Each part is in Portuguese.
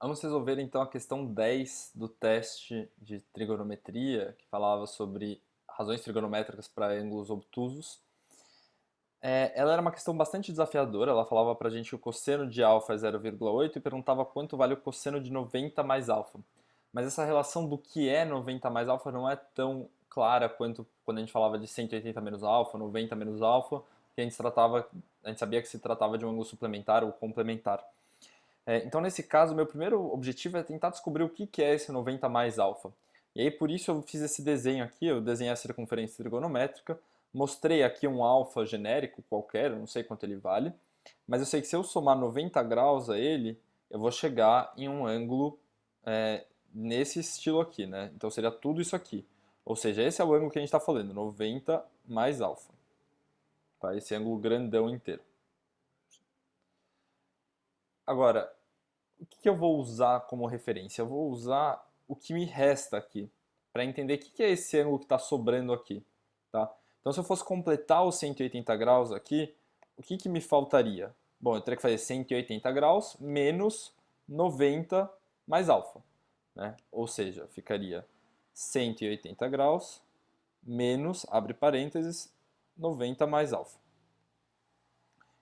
Vamos resolver então a questão 10 do teste de trigonometria, que falava sobre razões trigonométricas para ângulos obtusos. Ela era uma questão bastante desafiadora, ela falava para a gente que o cosseno de alfa é 0,8 e perguntava quanto vale o cosseno de 90 mais alfa. Mas essa relação do que é 90 mais alfa não é tão clara quanto quando a gente falava de 180 menos alfa, 90 menos alfa, que a gente sabia que se tratava de um ângulo suplementar ou complementar. Então, nesse caso, meu primeiro objetivo é tentar descobrir o que é esse 90 mais alfa. E aí, por isso, eu fiz esse desenho aqui, eu desenhei a circunferência trigonométrica, mostrei aqui um alfa genérico qualquer, eu não sei quanto ele vale, mas eu sei que se eu somar 90 graus a ele, eu vou chegar em um ângulo nesse estilo aqui, né? Então, seria tudo isso aqui. Ou seja, esse é o ângulo que a gente está falando, 90 mais alfa. Tá? Esse ângulo grandão inteiro. Agora, o que eu vou usar como referência? Eu vou usar o que me resta aqui, para entender o que é esse ângulo que está sobrando aqui. Tá? Então, se eu fosse completar os 180 graus aqui, o que me faltaria? Bom, eu teria que fazer 180 graus menos 90 mais alfa. Né? Ou seja, ficaria 180 graus menos, abre parênteses, 90 mais alfa.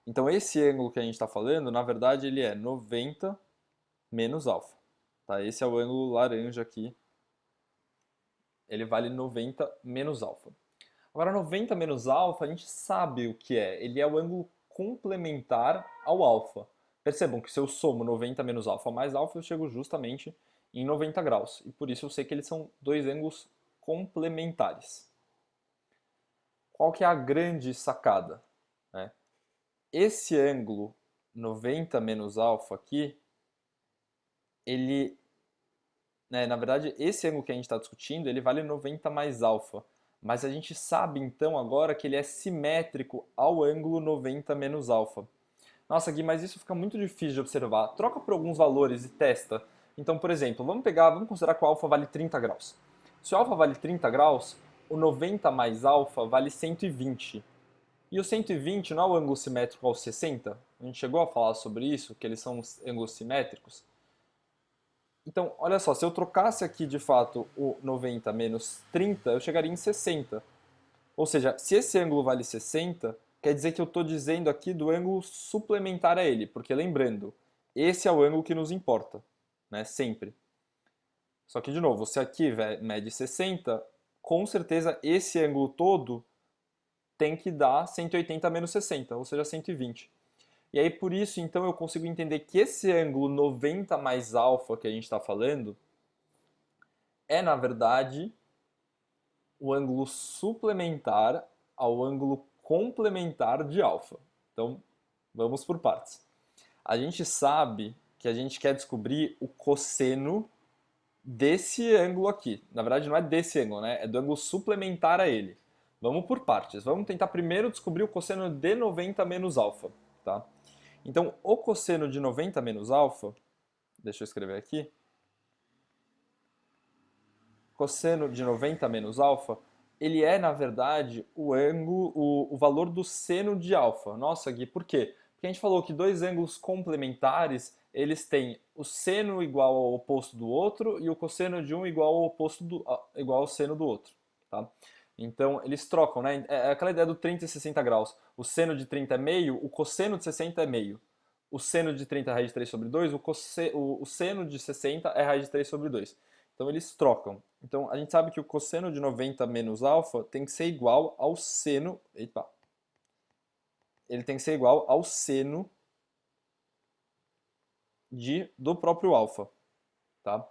Então, esse ângulo que a gente está falando, na verdade, ele é 90 menos alfa. Tá? Esse é o ângulo laranja aqui. Ele vale 90 menos alfa. Agora, 90 menos alfa, a gente sabe o que é. Ele é o ângulo complementar ao alfa. Percebam que se eu somo 90 menos alfa mais alfa, eu chego justamente em 90 graus. E por isso eu sei que eles são dois ângulos complementares. Qual que é a grande sacada? Né? Esse ângulo 90 menos alfa aqui, ele na verdade, esse ângulo que a gente está discutindo, ele vale 90 mais alfa. Mas a gente sabe então agora que ele é simétrico ao ângulo 90 menos alfa. Nossa, Gui, mas isso fica muito difícil de observar. Troca por alguns valores e testa. Então, por exemplo, vamos considerar que o alfa vale 30 graus. Se o alfa vale 30 graus, o 90 mais alfa vale 120. E o 120 não é o ângulo simétrico ao 60? A gente chegou a falar sobre isso, que eles são ângulos simétricos. Então, olha só, se eu trocasse aqui de fato o 90 menos 30, eu chegaria em 60. Ou seja, se esse ângulo vale 60, quer dizer que eu estou dizendo aqui do ângulo suplementar a ele, porque lembrando, esse é o ângulo que nos importa, né? Sempre. Só que, de novo, se aqui mede 60, com certeza esse ângulo todo tem que dar 180 menos 60, ou seja, 120. E aí, por isso, então, eu consigo entender que esse ângulo 90 mais alfa que a gente está falando é, na verdade, o ângulo suplementar ao ângulo complementar de alfa. Então, vamos por partes. A gente sabe que a gente quer descobrir o cosseno desse ângulo aqui. Na verdade, não é desse ângulo, né? É do ângulo suplementar a ele. Vamos por partes. Vamos tentar primeiro descobrir o cosseno de 90 menos alfa. Tá? Então, o cosseno de 90 menos alfa, deixa eu escrever aqui, cosseno de 90 menos alfa, ele é, na verdade, o ângulo, o valor do seno de alfa. Nossa, Gui, por quê? Porque a gente falou que dois ângulos complementares, eles têm o seno igual ao oposto do outro e o cosseno de um igual ao oposto igual ao seno do outro, tá? Então, eles trocam, né? É aquela ideia do 30 e 60 graus. O seno de 30 é meio, o cosseno de 60 é meio. O seno de 30 é raiz de 3 sobre 2, o seno de 60 é raiz de 3 sobre 2. Então eles trocam. Então a gente sabe que o cosseno de 90 menos alfa tem que ser igual ao seno. Eita! Ele tem que ser igual ao seno do próprio alfa. Tá?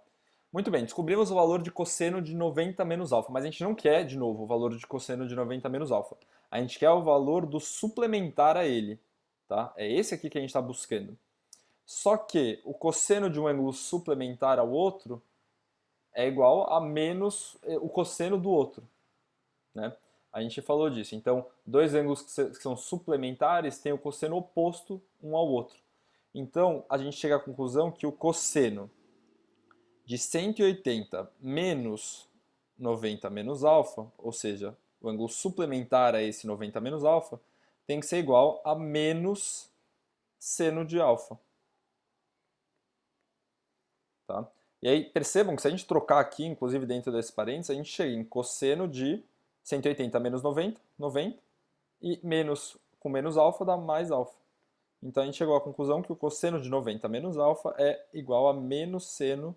Muito bem, descobrimos o valor de cosseno de 90 menos alfa, mas a gente não quer, de novo, o valor de cosseno de 90 menos alfa. A gente quer o valor do suplementar a ele. Tá? É esse aqui que a gente está buscando. Só que o cosseno de um ângulo suplementar ao outro é igual a menos o cosseno do outro. Né? A gente falou disso. Então, dois ângulos que são suplementares têm o cosseno oposto um ao outro. Então, a gente chega à conclusão que o cosseno de 180 menos 90 menos alfa, ou seja, o ângulo suplementar a esse 90 menos alfa, tem que ser igual a menos seno de alfa. tá? E aí percebam que se a gente trocar aqui, inclusive dentro desse parênteses, a gente chega em cosseno de 180 menos 90, 90, e menos com menos alfa dá mais alfa. Então a gente chegou à conclusão que o cosseno de 90 menos alfa é igual a menos seno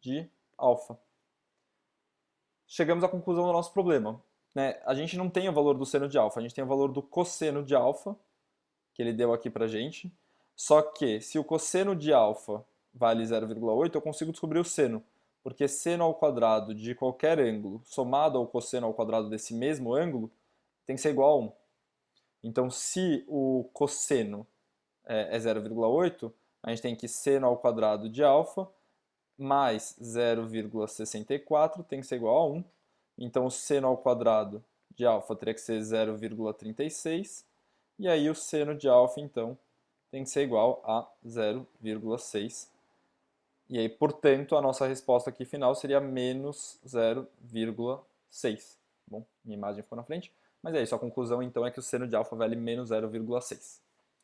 de alfa. Chegamos à conclusão do nosso problema, né? A gente não tem o valor do seno de alfa, a gente tem o valor do cosseno de alfa, que ele deu aqui pra gente. Só que se o cosseno de alfa vale 0,8, eu consigo descobrir o seno, porque seno ao quadrado de qualquer ângulo somado ao cosseno ao quadrado desse mesmo ângulo tem que ser igual a 1. Então, se o cosseno é 0,8, a gente tem que seno ao quadrado de alfa mais 0,64 tem que ser igual a 1. Então, o seno ao quadrado de alfa teria que ser 0,36. E aí, o seno de alfa, então, tem que ser igual a 0,6. E aí, portanto, a nossa resposta aqui final seria menos 0,6. Bom, minha imagem ficou na frente. Mas é isso, a conclusão então é que o seno de alfa vale menos 0,6.